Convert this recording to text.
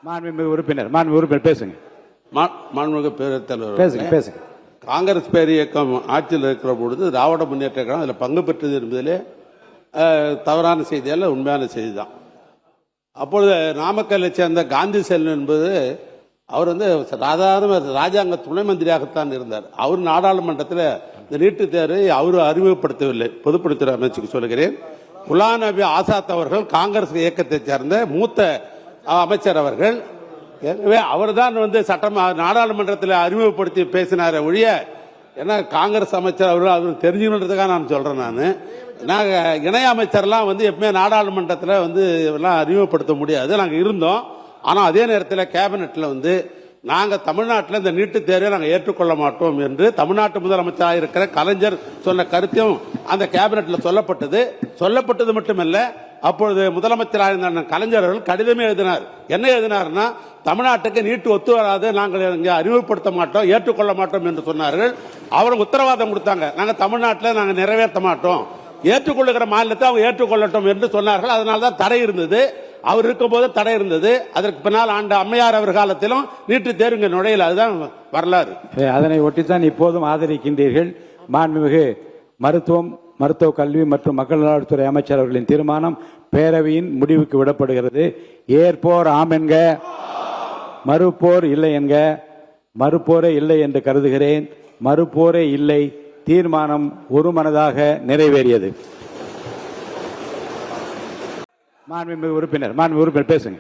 மாண்புமிகு உறுப்பினர் பேசுங்க. மாண்புமிகு பேரவைத் தலைவர் பேசுங்க. காங்கிரஸ் பேர் இயக்கம் ஆட்சியில் இருக்கிற பொழுது திராவிட முன்னேற்ற கழகம் அதில் பங்கு பெற்றது என்பதிலே தவறான செய்தி அல்ல, உண்மையான செய்தி தான். அப்பொழுது நாமக்கல்லை சேர்ந்த காந்தி செல்வன் என்பது அவர் சாதாரண ராஜாங்க துணை மந்திரியாகத்தான் இருந்தார். அவர் நாடாளுமன்றத்தில் இந்த நீட்டுத் தேர்வை அவர் அறிமுகப்படுத்தவில்லை. பொதுப்பணித்துறை அமைச்சுக்கு சொல்கிறேன். குலாம் நபி ஆசாத் அவர்கள் காங்கிரஸ் இயக்கத்தை சேர்ந்த மூத்த அமைச்சர் அவர்கள். எனவே அவர் தான் நாடாளுமன்றத்தில் அறிமுகப்படுத்தி பேசினார் ஒழிய, ஏன்னா காங்கிரஸ் அமைச்சர் அவர்கள் தெரிஞ்சுக்கிறதுக்காக நான் சொல்றேன். நாங்கள் இணை அமைச்சர்லாம் எப்பவுமே நாடாளுமன்றத்தில் எல்லாம் அறிமுகப்படுத்த முடியாது. நாங்கள் இருந்தோம். ஆனால் அதே நேரத்தில் கேபினெட்டில் நாங்கள் தமிழ்நாட்டில் இந்த நீட்டுத் தேர்வை நாங்கள் ஏற்றுக்கொள்ள மாட்டோம் என்று தமிழ்நாட்டு முதலமைச்சராக இருக்கிற கலைஞர் சொன்ன கருத்தையும் அந்த கேபினெட்டில் சொல்லப்பட்டது மட்டுமல்ல, அப்பொழுது முதலமைச்சராக இருந்த கலைஞர் அவர்கள் கடிதமே எழுதினார். என்ன எழுதினார்னா, தமிழ்நாட்டுக்கு நீட்டு ஒத்து வராது, நாங்கள் இங்கே அறிமுகப்படுத்த மாட்டோம், ஏற்றுக்கொள்ள மாட்டோம் என்று சொன்னார்கள். அவருக்கு உத்தரவாதம் கொடுத்தாங்க, நாங்கள் தமிழ்நாட்டில் நாங்கள் நிறைவேற்ற மாட்டோம், ஏற்றுக்கொள்ளுகிற மாநிலத்தை அவங்க ஏற்றுக்கொள்ளட்டும் என்று சொன்னார்கள். அதனால்தான் தடை இருந்தது. அவர் இருக்கும் போது தடை இருந்தது. அதற்கு பின்னால் ஆண்ட அம்மையார் அவர் காலத்திலும் நீட்டு தேர்வு நுழையல. அதுதான் வரலாறு. அதனை ஒட்டித்தான் இப்போதும் ஆதரிக்கின்றீர்கள். மாண்புமிகு மருத்துவ கல்வி மற்றும் மக்கள் நலத்துறை அமைச்சர் அவர்களின் தீர்மானம் பேரவையின் முடிவுக்கு விடப்படுகிறது. ஏற்போர் ஆம் என்க, மறுப்போர் இல்லை என்க. மறுப்போரே இல்லை என்று கருதுகிறேன். மறுப்போரே இல்லை. தீர்மானம் ஒருமனதாக நிறைவேறியது. மாண்புமிகு உறுப்பினர் பேசுங்க.